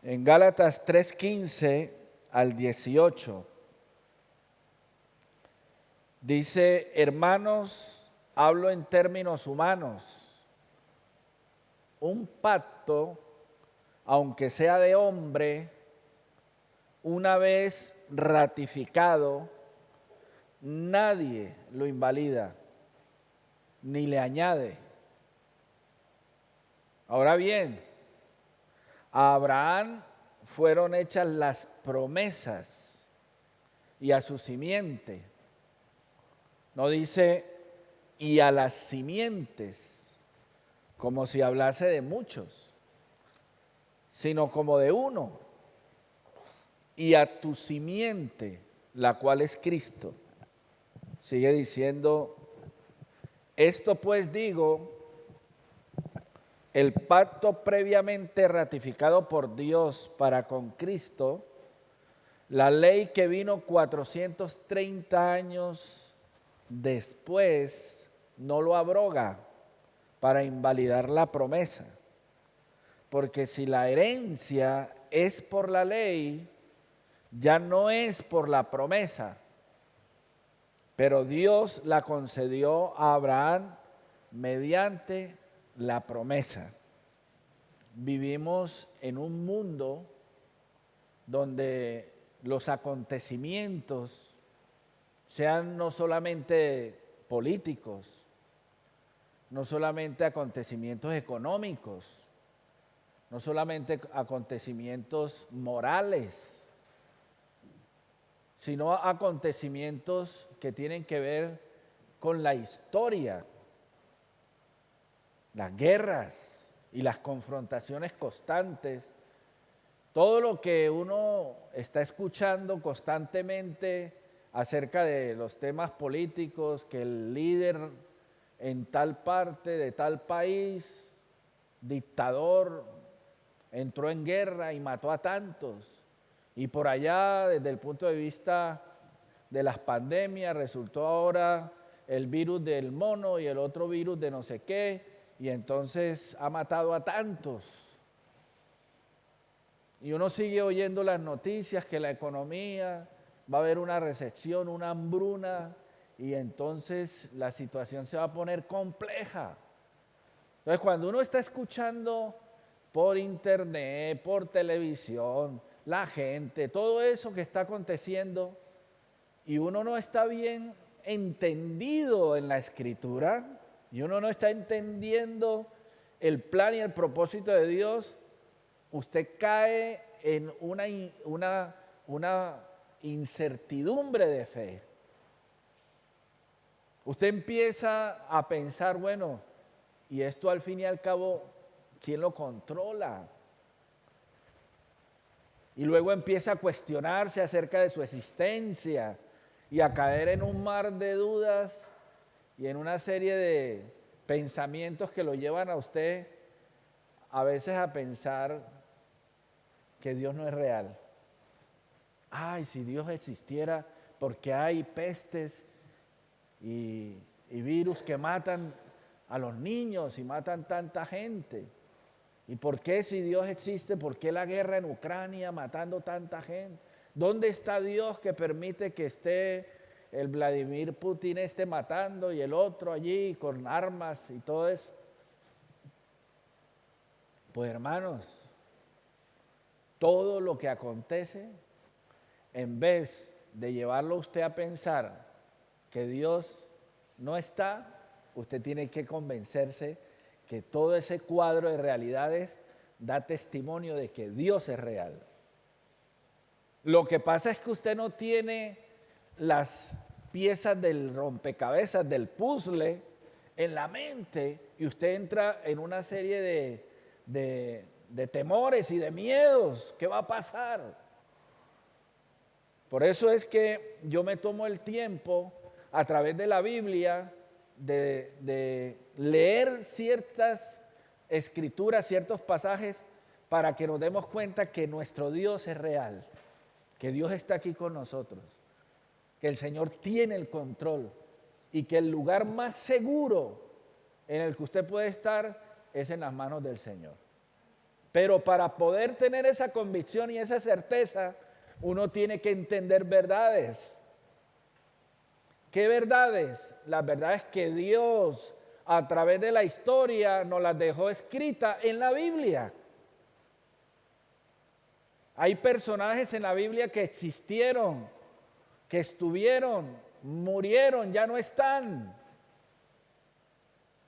En Gálatas 3:15 al 18 dice: hermanos, hablo en términos humanos. Un pacto, aunque sea de hombre, una vez ratificado, nadie lo invalida ni le añade. Ahora bien, a Abraham fueron hechas las promesas y a su simiente. No dice y a las simientes, como si hablase de muchos, sino como de uno. Y a tu simiente, la cual es Cristo. Sigue diciendo: esto pues digo, el pacto previamente ratificado por Dios para con Cristo, la ley que vino 430 años después, no lo abroga para invalidar la promesa. Porque si la herencia es por la ley, ya no es por la promesa. Pero Dios la concedió a Abraham mediante la promesa. Vivimos en un mundo donde los acontecimientos sean no solamente políticos, no solamente acontecimientos económicos, no solamente acontecimientos morales, sino acontecimientos que tienen que ver con la historia, las guerras y las confrontaciones constantes. Todo lo que uno está escuchando constantemente acerca de los temas políticos, que el líder en tal parte de tal país, dictador, entró en guerra y mató a tantos. Y por allá, desde el punto de vista de las pandemias, resultó ahora el virus del mono y el otro virus de no sé qué, y entonces ha matado a tantos. Y uno sigue oyendo las noticias que la economía va a haber una recesión, una hambruna, y entonces la situación se va a poner compleja. Entonces, cuando uno está escuchando por internet, por televisión, la gente, todo eso que está aconteciendo, y uno no está bien entendido en la Escritura, y uno no está entendiendo el plan y el propósito de Dios, usted cae en una incertidumbre de fe. Usted empieza a pensar, bueno, y esto al fin y al cabo, ¿quién lo controla? Y luego empieza a cuestionarse acerca de su existencia y a caer en un mar de dudas y en una serie de pensamientos que lo llevan a usted a veces a pensar que Dios no es real. Ay, si Dios existiera, ¿por qué hay pestes y virus que matan a los niños y matan tanta gente? ¿Y por qué, si Dios existe, por qué la guerra en Ucrania matando tanta gente? ¿Dónde está Dios que permite que esté el Vladimir Putin esté matando y el otro allí con armas y todo eso? Pues hermanos, todo lo que acontece, en vez de llevarlo usted a pensar que Dios no está, usted tiene que convencerse que todo ese cuadro de realidades da testimonio de que Dios es real. Lo que pasa es que usted no tiene las piezas del rompecabezas, del puzzle en la mente, y usted entra en una serie de temores y de miedos. ¿Qué va a pasar? Por eso es que yo me tomo el tiempo a través de la Biblia de leer ciertas escrituras, ciertos pasajes, para que nos demos cuenta que nuestro Dios es real, que Dios está aquí con nosotros, que el Señor tiene el control y que el lugar más seguro en el que usted puede estar es en las manos del Señor. Pero para poder tener esa convicción y esa certeza, uno tiene que entender verdades. ¿Qué verdades? Las verdades que Dios a través de la historia nos las dejó escritas en la Biblia. Hay personajes en la Biblia que existieron, que estuvieron, murieron, ya no están.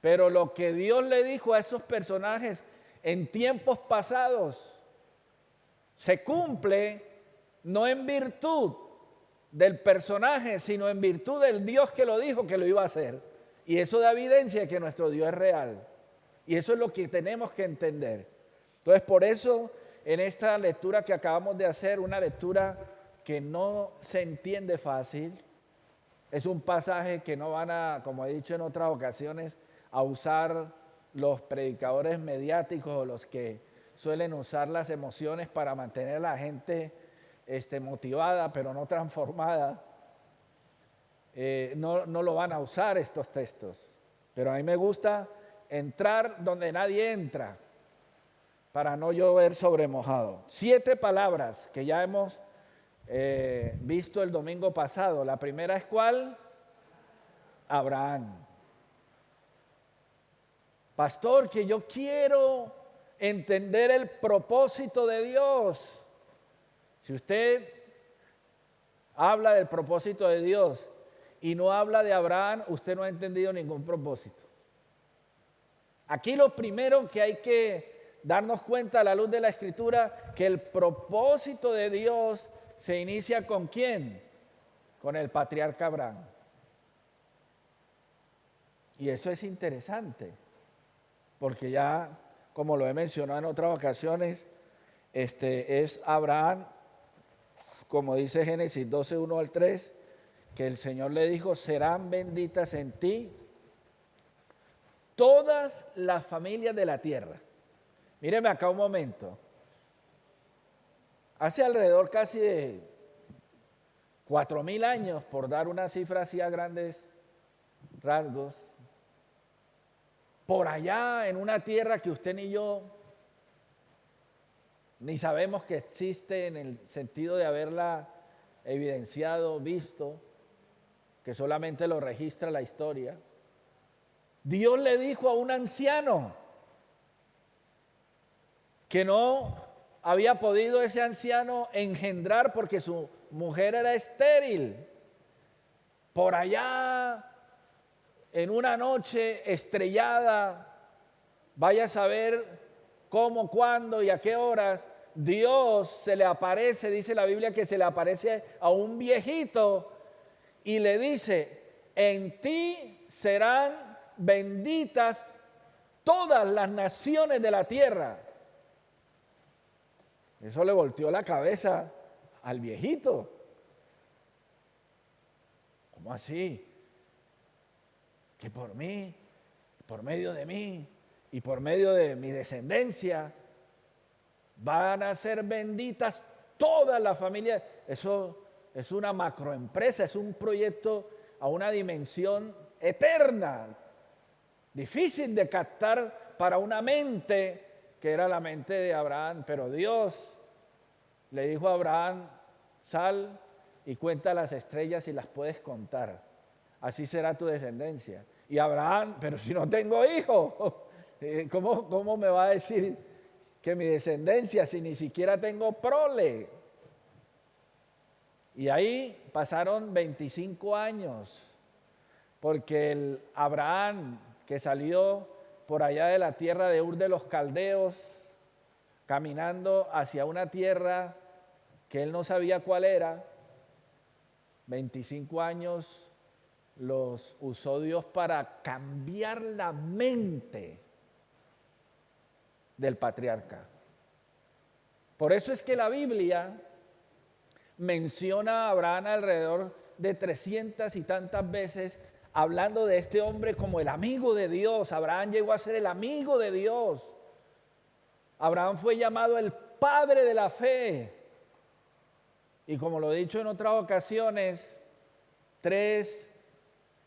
Pero lo que Dios le dijo a esos personajes en tiempos pasados se cumple no en virtud del personaje, sino en virtud del Dios que lo dijo que lo iba a hacer. Y eso da evidencia de que nuestro Dios es real. Y eso es lo que tenemos que entender. Entonces, por eso, en esta lectura que acabamos de hacer, una lectura que no se entiende fácil, es un pasaje que no van a, como he dicho en otras ocasiones, a usar los predicadores mediáticos o los que suelen usar las emociones para mantener a la gente motivada, pero no transformada. No lo van a usar estos textos. Pero a mí me gusta entrar donde nadie entra, para no llover sobre mojado. 7 palabras que ya hemos visto el domingo pasado. La primera es ¿cuál? Abraham. Pastor, que yo quiero entender el propósito de Dios. Si usted habla del propósito de Dios y no habla de Abraham, usted no ha entendido ningún propósito. Aquí lo primero que hay que darnos cuenta a la luz de la Escritura, que el propósito de Dios se inicia ¿con quién? Con el patriarca Abraham. Y eso es interesante, porque ya, como lo he mencionado en otras ocasiones, es Abraham, como dice Génesis 12, 1 al 3, que el Señor le dijo, serán benditas en ti todas las familias de la tierra. Míreme acá un momento. Hace alrededor casi de 4.000 años, por dar una cifra así a grandes rasgos, por allá en una tierra que usted ni yo ni sabemos que existe en el sentido de haberla evidenciado, visto, que solamente lo registra la historia, Dios le dijo a un anciano que no había podido ese anciano engendrar porque su mujer era estéril. Por allá, en una noche estrellada, vaya a saber cómo, cuándo y a qué horas, Dios se le aparece, dice la Biblia que se le aparece a un viejito y le dice, en ti serán benditas todas las naciones de la tierra. Eso le volteó la cabeza al viejito. ¿Cómo así? Que por mí, por medio de mí y por medio de mi descendencia van a ser benditas todas las familias. Eso es una macroempresa, es un proyecto a una dimensión eterna, difícil de captar para una mente que era la mente de Abraham, pero Dios le dijo a Abraham, sal y cuenta las estrellas y las puedes contar, así será tu descendencia. Y Abraham, pero si no tengo hijos, ¿cómo me va a decir que mi descendencia si ni siquiera tengo prole? Y ahí pasaron 25 años, porque el Abraham que salió por allá de la tierra de Ur de los Caldeos, caminando hacia una tierra que él no sabía cuál era, 25 años los usó Dios para cambiar la mente del patriarca. Por eso es que la Biblia menciona a Abraham alrededor de 300 y tantas veces, hablando de este hombre como el amigo de Dios. Abraham llegó a ser el amigo de Dios. Abraham fue llamado el padre de la fe. Y como lo he dicho en otras ocasiones, 3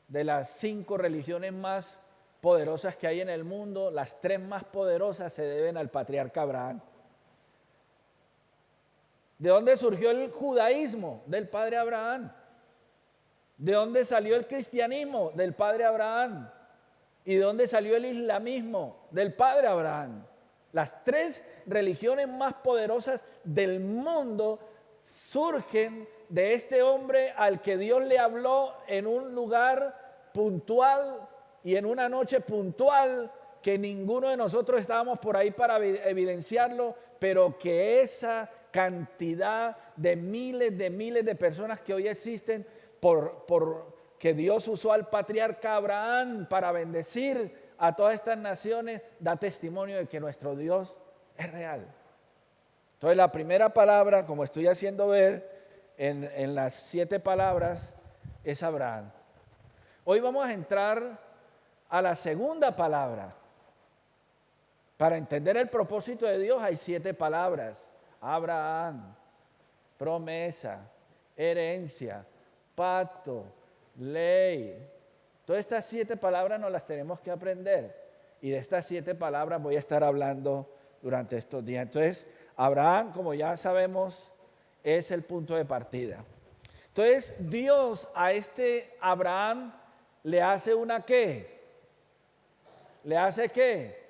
de las 5 religiones más poderosas que hay en el mundo, las 3 más poderosas se deben al patriarca Abraham. ¿De dónde surgió el judaísmo? Del padre Abraham. ¿De dónde salió el cristianismo? Del padre Abraham. ¿Y de dónde salió el islamismo? Del padre Abraham. Las 3 religiones más poderosas del mundo surgen de este hombre al que Dios le habló en un lugar puntual y en una noche puntual, que ninguno de nosotros estábamos por ahí para evidenciarlo, pero que esa cantidad de miles de personas que hoy existen, que Dios usó al patriarca Abraham para bendecir a todas estas naciones, da testimonio de que nuestro Dios es real. Entonces la primera palabra, como estoy haciendo ver en las 7 palabras, es Abraham. Hoy vamos a entrar a la segunda palabra. Para entender el propósito de Dios hay 7 palabras: Abraham, promesa, herencia, pacto, ley. Todas estas 7 palabras nos las tenemos que aprender, y de estas 7 palabras voy a estar hablando durante estos días. Entonces, Abraham, como ya sabemos, es el punto de partida. Entonces, Dios a este Abraham le hace una ¿qué? ¿Le hace qué?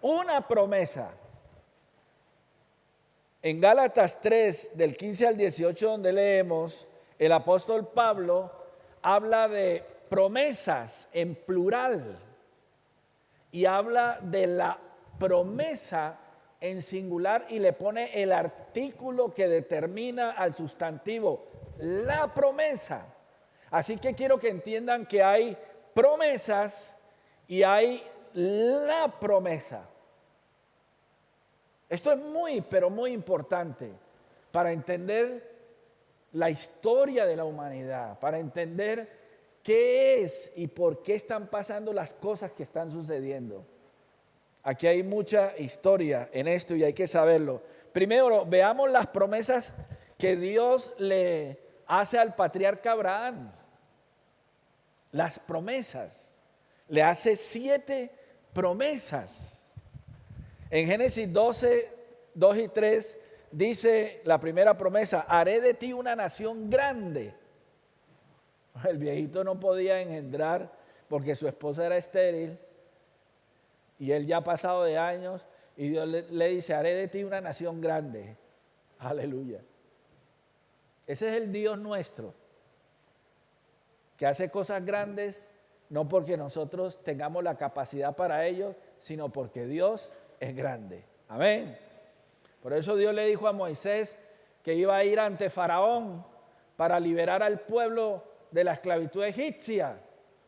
Una promesa. En Gálatas 3, del 15 al 18, donde leemos, el apóstol Pablo habla de promesas en plural y habla de la promesa en singular y le pone el artículo que determina al sustantivo, la promesa. Así que quiero que entiendan que hay promesas y hay la promesa. Esto es muy, pero muy importante para entender la historia de la humanidad, para entender qué es y por qué están pasando las cosas que están sucediendo. Aquí hay mucha historia en esto y hay que saberlo. Primero, veamos las promesas que Dios le hace al patriarca Abraham. Las promesas. Le hace 7 promesas. En Génesis 12, 2 y 3 dice la primera promesa: haré de ti una nación grande. El viejito no podía engendrar porque su esposa era estéril y él ya pasado de años, y Dios le dice: haré de ti una nación grande. Aleluya. Ese es el Dios nuestro, que hace cosas grandes no porque nosotros tengamos la capacidad para ello, sino porque Dios es grande. Amén. Por eso Dios le dijo a Moisés que iba a ir ante Faraón para liberar al pueblo de la esclavitud egipcia.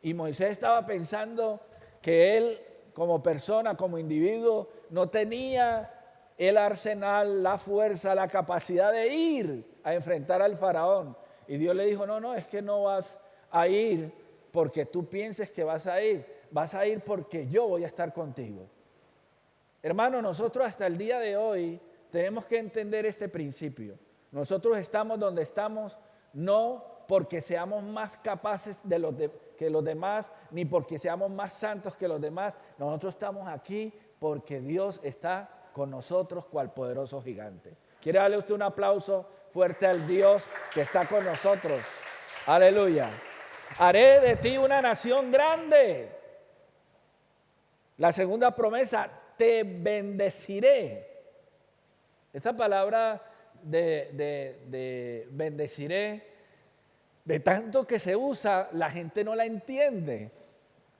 Y Moisés estaba pensando que él, como persona, como individuo, no tenía el arsenal, la fuerza, la capacidad de ir a enfrentar al Faraón. Y Dios le dijo: no, es que no vas a ir porque tú pienses que vas a ir porque yo voy a estar contigo. Hermano, nosotros hasta el día de hoy tenemos que entender este principio. Nosotros estamos donde estamos no porque seamos más capaces que los demás, ni porque seamos más santos que los demás. Nosotros estamos aquí porque Dios está con nosotros cual poderoso gigante. ¿Quiere darle usted un aplauso fuerte al Dios que está con nosotros? Aleluya. Haré de ti una nación grande. La segunda promesa: te bendeciré. Esta palabra de bendeciré, de tanto que se usa, la gente no la entiende.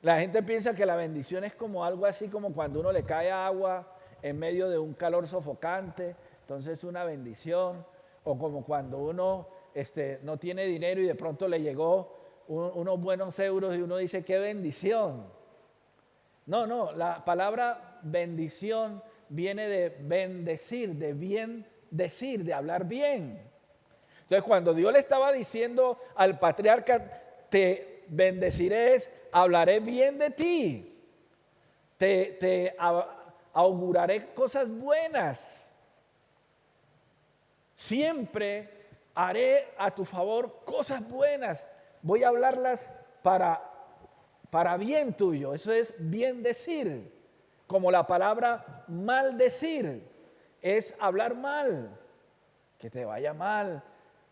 La gente piensa que la bendición es como algo así como cuando uno le cae agua en medio de un calor sofocante, entonces una bendición. O como cuando uno no tiene dinero y de pronto le llegó unos buenos euros y uno dice: qué bendición. No, la palabra bendición viene de bendecir, de bien decir, de hablar bien. Entonces, cuando Dios le estaba diciendo al patriarca: te bendeciré, hablaré bien de ti, te auguraré cosas buenas, siempre haré a tu favor cosas buenas, voy a hablarlas para para bien tuyo. Eso es bien decir. Como la palabra maldecir es hablar mal, que te vaya mal,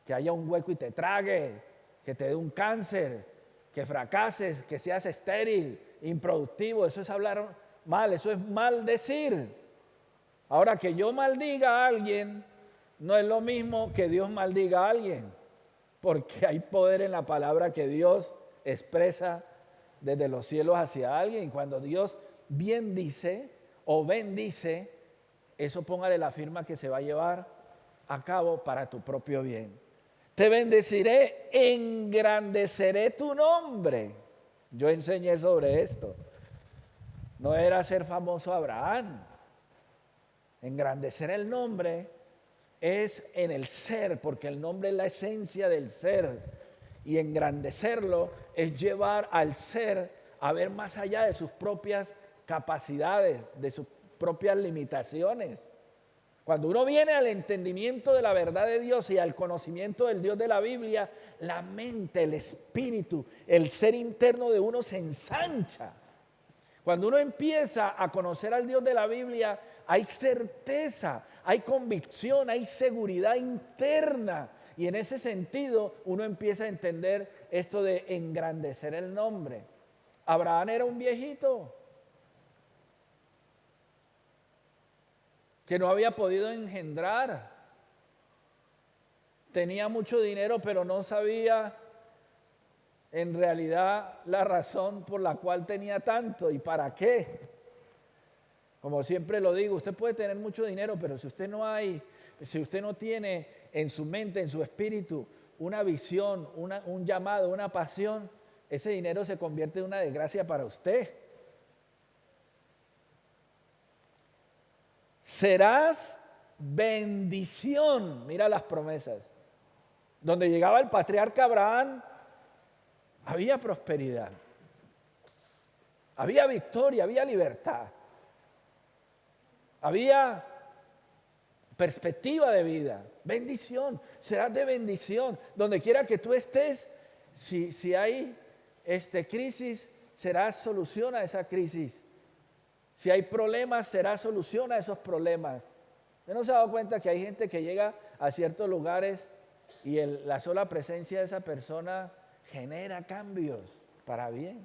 que haya un hueco y te trague, que te dé un cáncer, que fracases, que seas estéril, improductivo. Eso es hablar mal, eso es maldecir. Ahora, que yo maldiga a alguien no es lo mismo que Dios maldiga a alguien, porque hay poder en la palabra que Dios expresa desde los cielos hacia alguien. Cuando Dios bien dice o bendice, eso póngale la firma que se va a llevar a cabo para tu propio bien. Te bendeciré, engrandeceré tu nombre. Yo enseñé sobre esto. No era ser famoso Abraham. Engrandecer el nombre es en el ser, porque el nombre es la esencia del ser. Y engrandecerlo es llevar al ser a ver más allá de sus propias capacidades, de sus propias limitaciones. Cuando uno viene al entendimiento de la verdad de Dios y al conocimiento del Dios de la Biblia, la mente, el espíritu, el ser interno de uno se ensancha. Cuando uno empieza a conocer al Dios de la Biblia, hay certeza, hay convicción, hay seguridad interna. Y en ese sentido, uno empieza a entender esto de engrandecer el nombre. Abraham era un viejito que no había podido engendrar. Tenía mucho dinero, pero no sabía en realidad la razón por la cual tenía tanto y para qué. Como siempre lo digo, usted puede tener mucho dinero, pero si usted no tiene en su mente, en su espíritu, una visión, un llamado, una pasión, ese dinero se convierte en una desgracia para usted. Serás bendición. Mira las promesas. Donde llegaba el patriarca Abraham, había prosperidad, había victoria, había libertad, había perspectiva de vida, bendición. Serás de bendición. Donde quiera que tú estés, si hay crisis, serás solución a esa crisis. Si hay problemas, será solución a esos problemas. ¿Usted no se ha dado cuenta que hay gente que llega a ciertos lugares y la sola presencia de esa persona genera cambios para bien?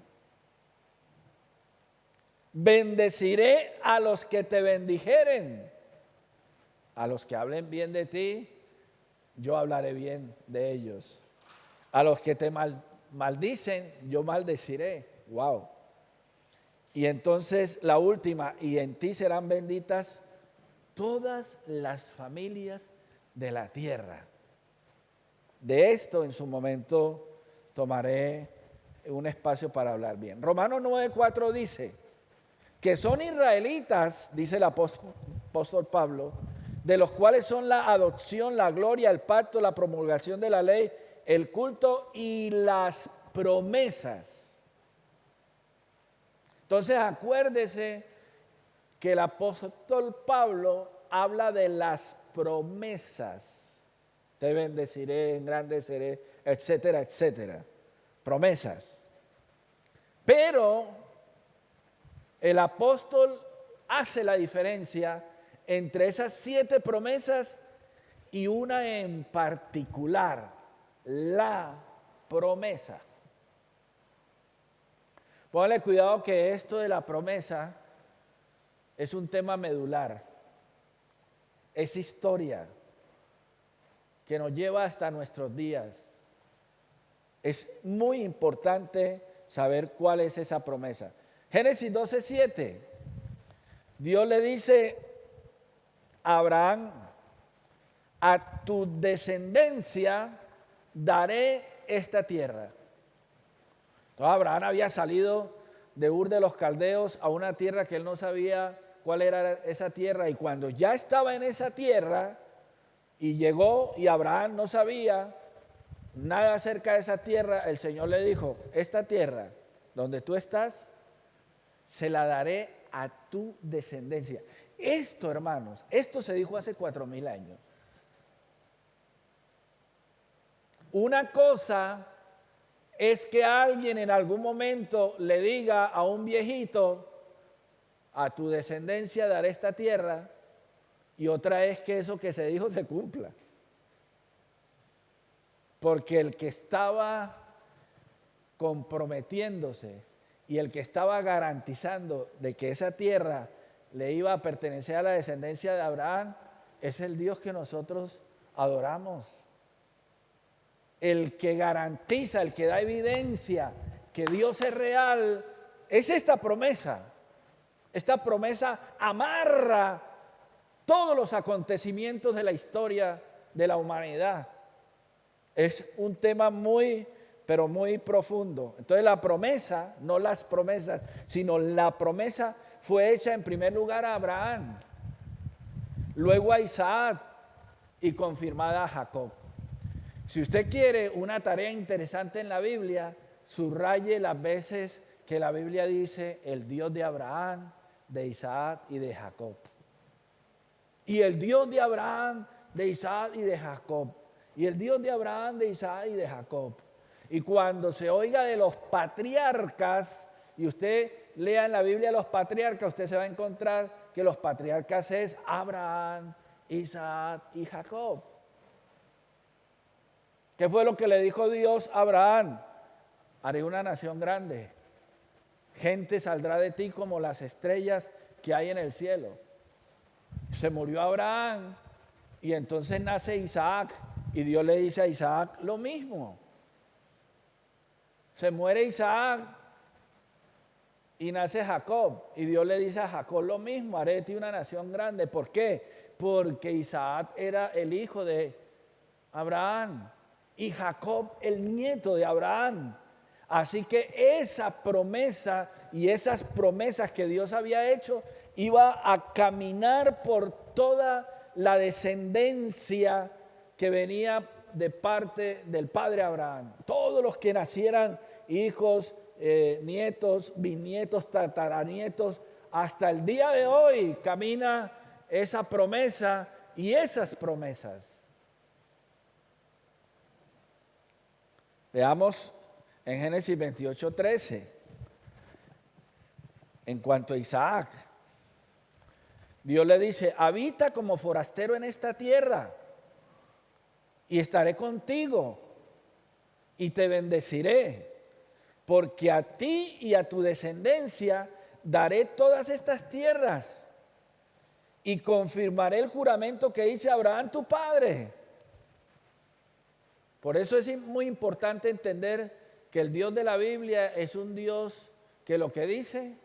Bendeciré a los que te bendijeren. A los que hablen bien de ti, yo hablaré bien de ellos. A los que te maldicen, yo maldeciré. Wow. Y entonces la última, y en ti serán benditas todas las familias de la tierra. De esto en su momento tomaré un espacio para hablar bien. Romanos 9:4 dice que son israelitas, dice el apóstol Pablo, de los cuales son la adopción, la gloria, el pacto, la promulgación de la ley, el culto y las promesas. Entonces acuérdese que el apóstol Pablo habla de las promesas. Te bendeciré, engrandeceré, etcétera, etcétera. Promesas. Pero el apóstol hace la diferencia entre esas 7 promesas y una en particular, la promesa. Póngale cuidado que esto de la promesa es un tema medular, es historia que nos lleva hasta nuestros días. Es muy importante saber cuál es esa promesa. Génesis 12:7, Dios le dice a Abraham: a tu descendencia daré esta tierra. Entonces Abraham había salido de Ur de los Caldeos a una tierra que él no sabía cuál era esa tierra, y cuando ya estaba en esa tierra y llegó y Abraham no sabía nada acerca de esa tierra, el Señor le dijo: esta tierra donde tú estás se la daré a tu descendencia. Esto, hermanos, esto se dijo hace 4,000 años. Una cosa es que alguien en algún momento le diga a un viejito, a tu descendencia daré esta tierra, y otra es que eso que se dijo se cumpla. Porque el que estaba comprometiéndose y el que estaba garantizando de que esa tierra le iba a pertenecer a la descendencia de Abraham, es el Dios que nosotros adoramos. El que garantiza, el que da evidencia que Dios es real, es esta promesa. Esta promesa amarra todos los acontecimientos de la historia de la humanidad. Es un tema muy, pero muy profundo. Entonces la promesa, no las promesas, sino la promesa fue hecha en primer lugar a Abraham, luego a Isaac y confirmada a Jacob. Si usted quiere una tarea interesante en la Biblia, subraye las veces que la Biblia dice el Dios de Abraham, de Isaac y de Jacob. Y el Dios de Abraham, de Isaac y de Jacob. Y el Dios de Abraham, de Isaac y de Jacob. Y cuando se oiga de los patriarcas, y usted lea en la Biblia los patriarcas, usted se va a encontrar que los patriarcas es Abraham, Isaac y Jacob. ¿Qué fue lo que le dijo Dios a Abraham? Haré una nación grande. Gente saldrá de ti como las estrellas que hay en el cielo. Se murió Abraham y entonces nace Isaac y Dios le dice a Isaac lo mismo. Se muere Isaac y nace Jacob y Dios le dice a Jacob lo mismo, haré de ti una nación grande. ¿Por qué? Porque Isaac era el hijo de Abraham y Jacob el nieto de Abraham. Así que esa promesa y esas promesas que Dios había hecho iba a caminar por toda la descendencia que venía de parte del padre Abraham. Todos los que nacieran hijos, nietos, bisnietos, tataranietos, hasta el día de hoy camina esa promesa y esas promesas. Veamos en Génesis 28:13, en cuanto a Isaac, Dios le dice, habita como forastero en esta tierra y estaré contigo y te bendeciré, porque a ti y a tu descendencia daré todas estas tierras y confirmaré el juramento que hice a Abraham tu padre. Por eso es muy importante entender que el Dios de la Biblia es un Dios que lo que dice,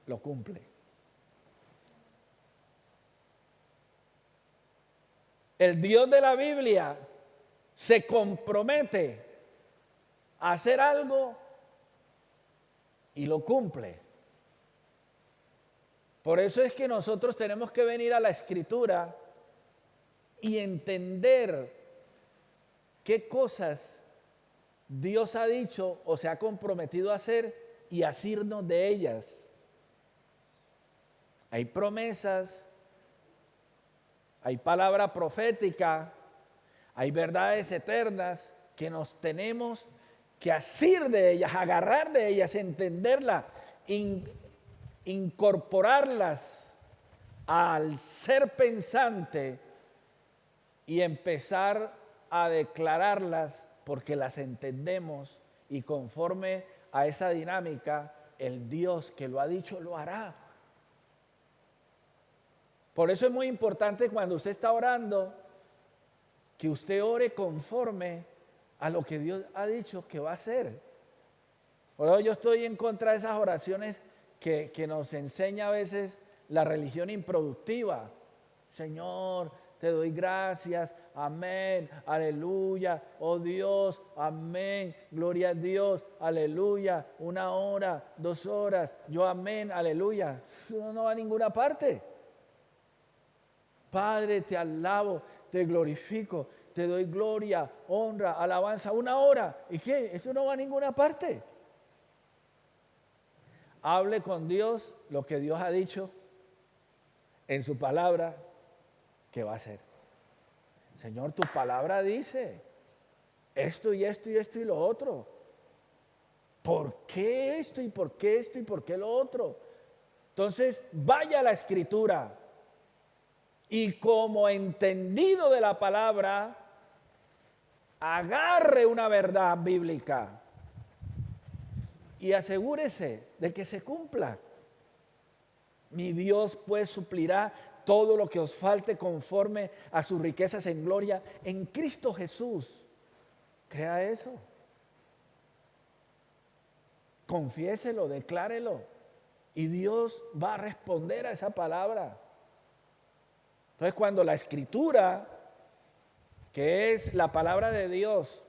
lo cumple. El Dios de la Biblia se compromete a hacer algo y lo cumple. Por eso es que nosotros tenemos que venir a la Escritura y entender qué cosas Dios ha dicho o se ha comprometido a hacer y asirnos de ellas. Hay promesas, hay palabra profética, hay verdades eternas que nos tenemos que asir de ellas, agarrar de ellas, entenderlas, incorporarlas al ser pensante y empezar a declararlas porque las entendemos y conforme a esa dinámica, el Dios que lo ha dicho lo hará. Por eso es muy importante cuando usted está orando, que usted ore conforme a lo que Dios ha dicho que va a hacer. Por eso yo estoy en contra de esas oraciones que nos enseña a veces la religión improductiva. Señor, te doy gracias, amén, aleluya, oh Dios, amén, gloria a Dios, aleluya, 1 hora, 2 horas, yo amén, aleluya. Eso no va a ninguna parte. Padre, te alabo, te glorifico, te doy gloria, honra, alabanza, 1 hora. ¿Y qué? Eso no va a ninguna parte. Hable con Dios lo que Dios ha dicho en su palabra que va a hacer. Señor, tu palabra dice esto y esto y esto y lo otro. ¿por qué esto y por qué esto y por qué lo otro? Entonces, vaya a la Escritura y como entendido de la palabra, agarre una verdad bíblica y asegúrese de que se cumpla. Mi Dios pues suplirá todo lo que os falte conforme a sus riquezas en gloria en Cristo Jesús. Crea eso. Confiéselo, declárelo. Y Dios va a responder a esa palabra. Entonces, cuando la Escritura, que es la palabra de Dios,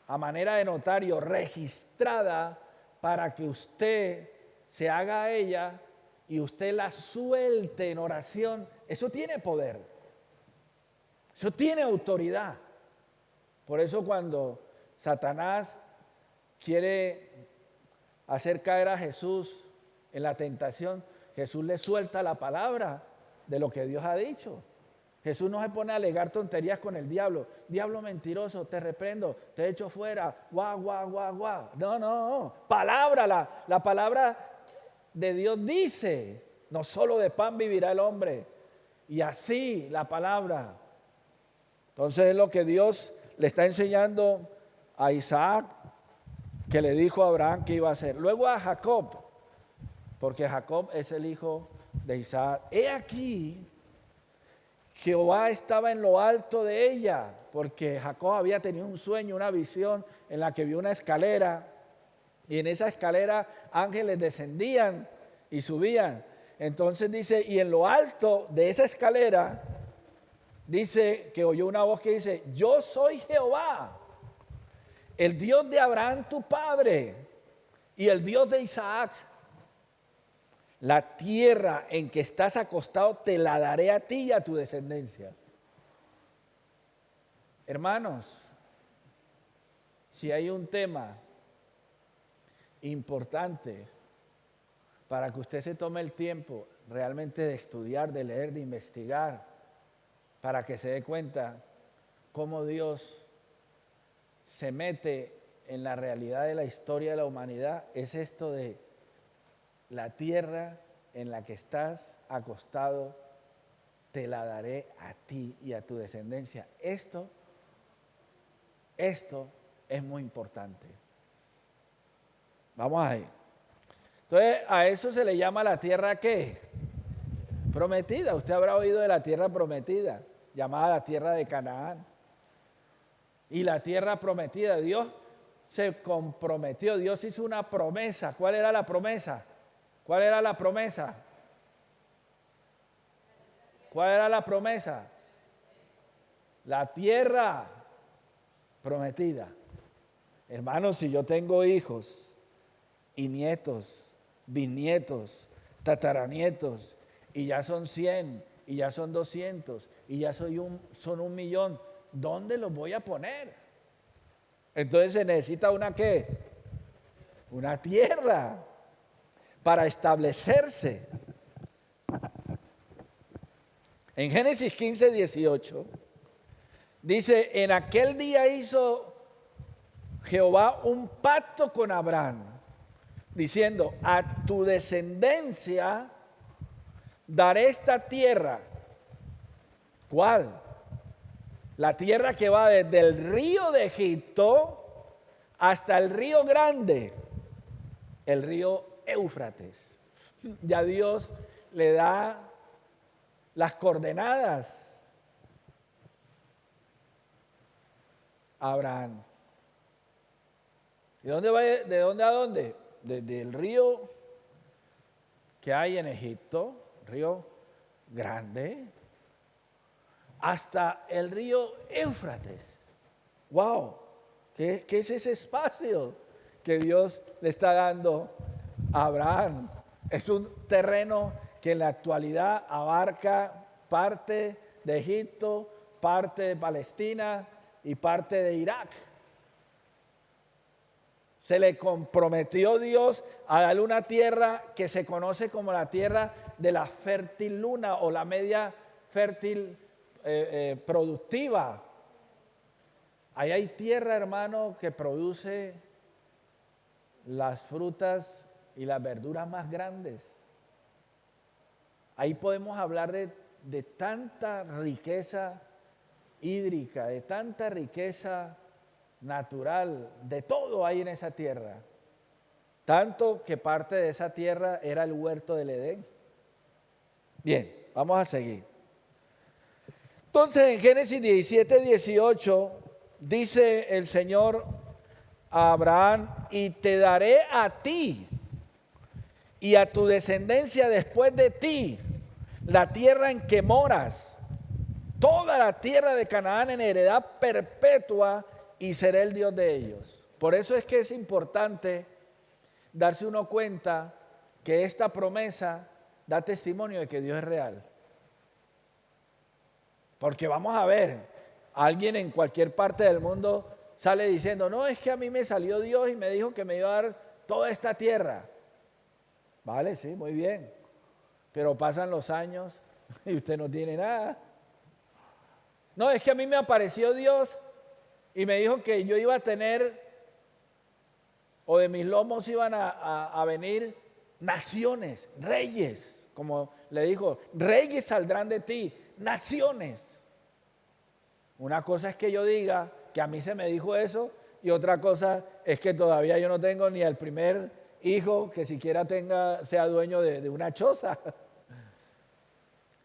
a manera de notario, registrada para que usted se haga a ella y usted la suelte en oración, eso tiene poder. Eso tiene autoridad. Por eso cuando Satanás quiere hacer caer a Jesús en la tentación, Jesús le suelta la palabra de lo que Dios ha dicho. Jesús no se pone a alegar tonterías con el diablo. Diablo mentiroso, te reprendo, te echo fuera, guau, guau, guau, guau. No. Palabra, la palabra de Dios dice, no solo de pan vivirá el hombre. Y así la palabra. Entonces es lo que Dios le está enseñando a Isaac, que le dijo a Abraham que iba a hacer. Luego a Jacob, porque Jacob es el hijo de Isaac. He aquí, Jehová estaba en lo alto de ella, porque Jacob había tenido un sueño, una visión en la que vio una escalera, y en esa escalera ángeles descendían y subían. Entonces dice, y en lo alto de esa escalera, dice que oyó una voz que dice, yo soy Jehová, el Dios de Abraham tu padre y el Dios de Isaac. La tierra en que estás acostado te la daré a ti y a tu descendencia. Hermanos, si hay un tema importante para que usted se tome el tiempo realmente de estudiar, de leer, de investigar, para que se dé cuenta cómo Dios se mete en la realidad de la historia de la humanidad, es esto de la tierra en la que estás acostado, te la daré a ti y a tu descendencia. Esto es muy importante. Vamos ahí. Entonces, a eso se le llama la tierra ¿qué? Prometida. Usted habrá oído de la tierra prometida, llamada la tierra de Canaán. Y la tierra prometida, Dios se comprometió, Dios hizo una promesa. ¿Cuál era la promesa? ¿Cuál era la promesa? ¿Cuál era la promesa? La tierra prometida. Hermanos, si yo tengo hijos y nietos, bisnietos, tataranietos, y ya son 100, y ya son 200, y ya son 1.000.000, ¿dónde los voy a poner? Entonces se necesita una ¿qué? Una tierra para establecerse. En Génesis 15, 18, dice, en aquel día hizo Jehová un pacto con Abraham, diciendo, a tu descendencia daré esta tierra. ¿Cuál? La tierra que va desde el río de Egipto hasta el río grande, el río Éufrates. Ya Dios le da las coordenadas a Abraham. ¿Y dónde va? ¿De dónde a dónde? Desde el río que hay en Egipto, río grande, hasta el río Éufrates. ¡Wow! ¿Qué es ese espacio que Dios le está dando a Abraham? Es un terreno que en la actualidad abarca parte de Egipto, parte de Palestina y parte de Irak. Se le comprometió Dios a darle una tierra que se conoce como la tierra de la fértil luna o la media fértil productiva. Ahí hay tierra, hermano, que produce las frutas y las verduras más grandes. Ahí podemos hablar de tanta riqueza hídrica, de tanta riqueza natural, de todo hay en esa tierra. Tanto que parte de esa tierra era el huerto del Edén. Bien, vamos a seguir. Entonces en Génesis 17, 18 dice el Señor a Abraham: y te daré a ti y a tu descendencia después de ti la tierra en que moras, toda la tierra de Canaán en heredad perpetua, y seré el Dios de ellos. Por eso es que es importante darse uno cuenta que esta promesa da testimonio de que Dios es real. Porque vamos a ver, alguien en cualquier parte del mundo sale diciendo: no, es que a mí me salió Dios y me dijo que me iba a dar toda esta tierra. Vale, sí, muy bien. Pero pasan los años y usted no tiene nada. No, es que a mí me apareció Dios y me dijo que yo iba a tener, o de mis lomos iban a venir naciones, reyes. Como le dijo, reyes saldrán de ti, naciones. Una cosa es que yo diga que a mí se me dijo eso, y otra cosa es que todavía yo no tengo ni el primer hijo que siquiera sea dueño de una choza.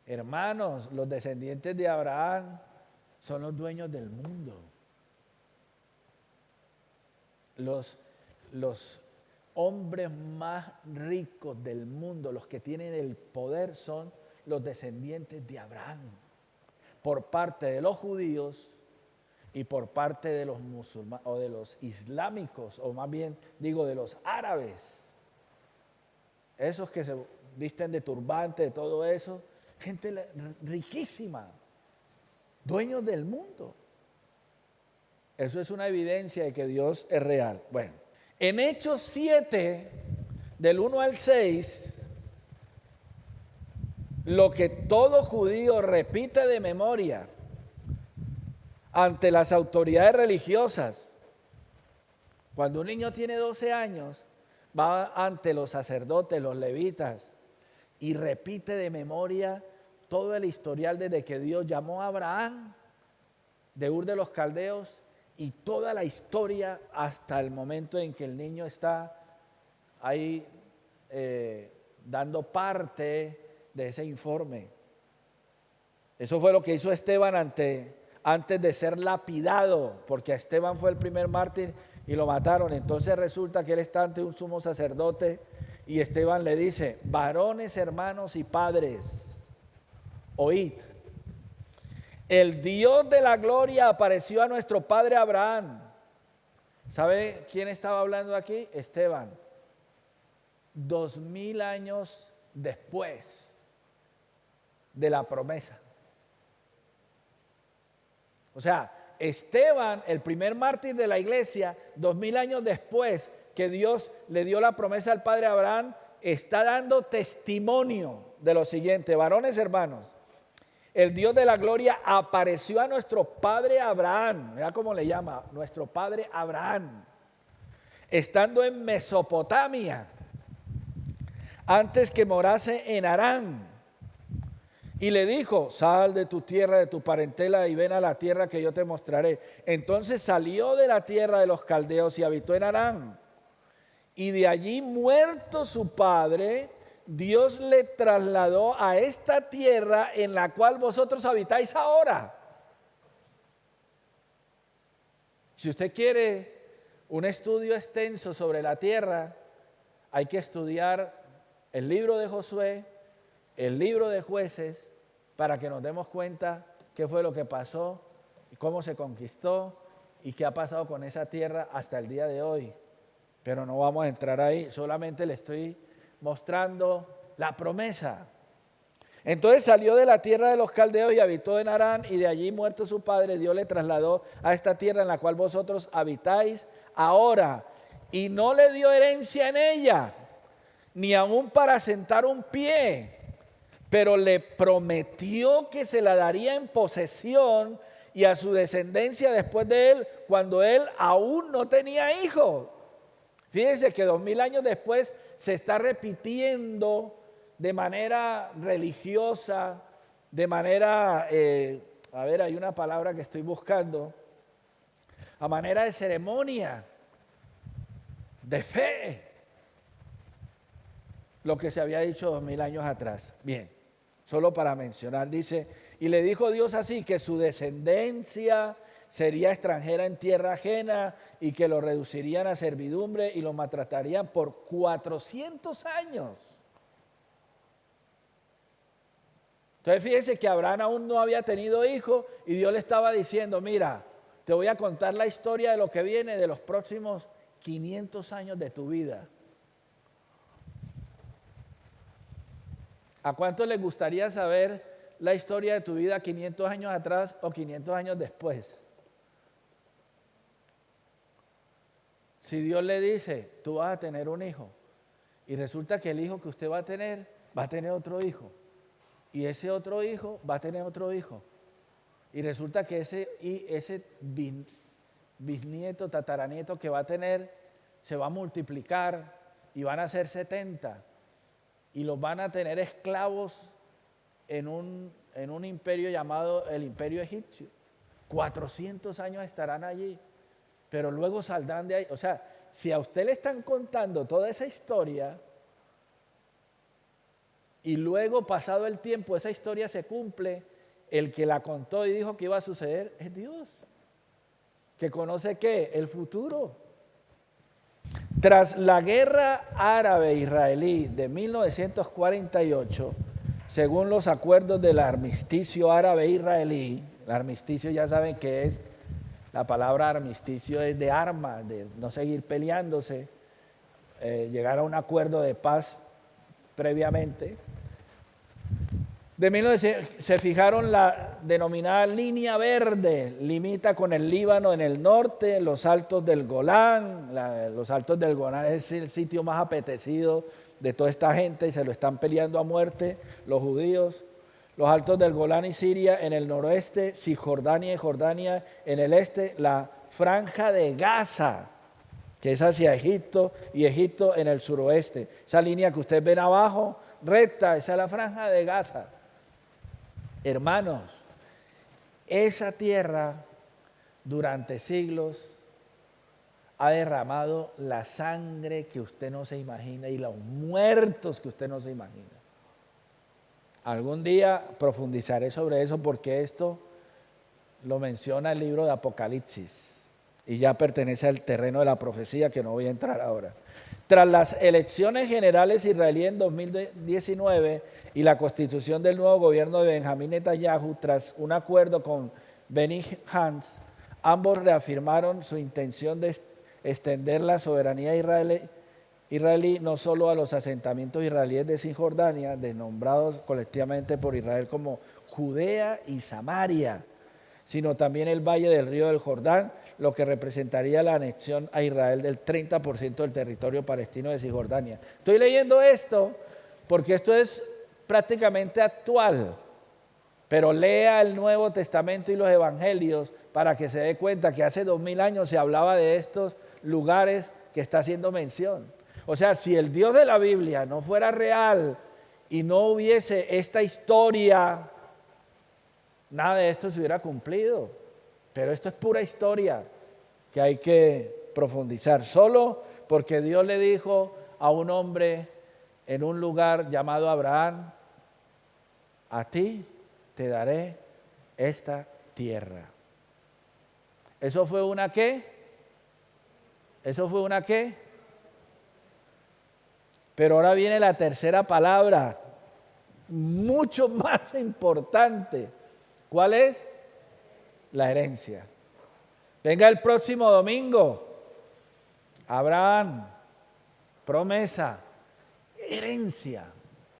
Hermanos, los descendientes de Abraham son los dueños del mundo. Los hombres más ricos del mundo, los que tienen el poder, son los descendientes de Abraham, por parte de los judíos y por parte de los musulmanes o de los islámicos, o más bien digo de los árabes, esos que se visten de turbante, de todo eso, gente riquísima, dueños del mundo. Eso es una evidencia de que Dios es real. Bueno, en Hechos 7, del 1 al 6, lo que todo judío repite de memoria ante las autoridades religiosas. Cuando un niño tiene 12 años, va ante los sacerdotes, los levitas, y repite de memoria todo el historial desde que Dios llamó a Abraham de Ur de los Caldeos, y toda la historia hasta el momento en que el niño está ahí dando parte de ese informe. Eso fue lo que hizo Esteban antes de ser lapidado, porque Esteban fue el primer mártir y lo mataron. Entonces resulta que él está ante un sumo sacerdote y Esteban le dice: varones, hermanos y padres, oíd. El Dios de la gloria apareció a nuestro padre Abraham. ¿Sabe quién estaba hablando aquí? Esteban. 2000 años después de la promesa. O sea, Esteban, el primer mártir de la iglesia, 2000 años después que Dios le dio la promesa al padre Abraham, está dando testimonio de lo siguiente: varones, hermanos, el Dios de la gloria apareció a nuestro padre Abraham. Mira cómo le llama, nuestro padre Abraham, estando en Mesopotamia, antes que morase en Harán. Y le dijo: sal de tu tierra, de tu parentela, y ven a la tierra que yo te mostraré. Entonces salió de la tierra de los caldeos y habitó en Harán. Y de allí, muerto su padre, Dios le trasladó a esta tierra en la cual vosotros habitáis ahora. Si usted quiere un estudio extenso sobre la tierra, hay que estudiar el libro de Josué, el libro de Jueces, para que nos demos cuenta qué fue lo que pasó, cómo se conquistó y qué ha pasado con esa tierra hasta el día de hoy. Pero no vamos a entrar ahí, solamente le estoy mostrando la promesa. Entonces salió de la tierra de los caldeos y habitó en Harán, y de allí, muerto su padre, Dios le trasladó a esta tierra en la cual vosotros habitáis ahora, y no le dio herencia en ella, ni aún para sentar un pie, pero le prometió que se la daría en posesión y a su descendencia después de él, cuando él aún no tenía hijo. Fíjense que 2000 años después se está repitiendo de manera religiosa, de manera, a ver, hay una palabra que estoy buscando, a manera de ceremonia, de fe, lo que se había dicho 2000 años atrás. Bien, solo para mencionar, dice, y le dijo Dios así, que su descendencia sería extranjera en tierra ajena y que lo reducirían a servidumbre y lo maltratarían por 400 años. Entonces fíjense que Abraham aún no había tenido hijo y Dios le estaba diciendo, mira, te voy a contar la historia de lo que viene de los próximos 500 años de tu vida. ¿A cuántos les gustaría saber la historia de tu vida 500 años atrás o 500 años después? Si Dios le dice, tú vas a tener un hijo, y resulta que el hijo que usted va a tener otro hijo, y ese otro hijo va a tener otro hijo, y resulta que ese bisnieto, tataranieto que va a tener, se va a multiplicar, y van a ser 70, y los van a tener esclavos en un imperio llamado el Imperio Egipcio. 400 años estarán allí. Pero luego saldrán de ahí. O sea, si a usted le están contando toda esa historia y luego pasado el tiempo esa historia se cumple, el que la contó y dijo que iba a suceder es Dios. ¿Que conoce qué? El futuro. Tras la guerra árabe-israelí de 1948, según los acuerdos del armisticio árabe-israelí, el armisticio ya saben que es. La palabra armisticio es de armas, de no seguir peleándose, llegar a un acuerdo de paz previamente. Se fijaron la denominada línea verde, limita con el Líbano en el norte, los altos del Golán. Los altos del Golán es el sitio más apetecido de toda esta gente y se lo están peleando a muerte los judíos. Los altos del Golán y Siria en el noroeste, Cisjordania y Jordania en el este, la franja de Gaza, que es hacia Egipto, y Egipto en el suroeste. Esa línea que ustedes ven abajo, recta, esa es la franja de Gaza. Hermanos, esa tierra durante siglos ha derramado la sangre que usted no se imagina y los muertos que usted no se imagina. Algún día profundizaré sobre eso porque esto lo menciona el libro de Apocalipsis y ya pertenece al terreno de la profecía que no voy a entrar ahora. Tras las elecciones generales israelíes en 2019 y la constitución del nuevo gobierno de Benjamín Netanyahu, tras un acuerdo con Benny Gantz, ambos reafirmaron su intención de extender la soberanía israelí no solo a los asentamientos israelíes de Cisjordania, denominados colectivamente por Israel como Judea y Samaria, sino también el valle del río del Jordán, lo que representaría la anexión a Israel del 30% del territorio palestino de Cisjordania. Estoy leyendo esto porque esto es prácticamente actual, pero lea el Nuevo Testamento y los Evangelios para que se dé cuenta que hace 2000 años se hablaba de estos lugares que está haciendo mención. O sea, si el Dios de la Biblia no fuera real y no hubiese esta historia, nada de esto se hubiera cumplido. Pero esto es pura historia que hay que profundizar. Solo porque Dios le dijo a un hombre en un lugar llamado Abraham, a ti te daré esta tierra. ¿Eso fue una qué? ¿Eso fue una qué? Pero ahora viene la tercera palabra, mucho más importante. ¿Cuál es? La herencia. Venga el próximo domingo. Abraham, promesa, herencia.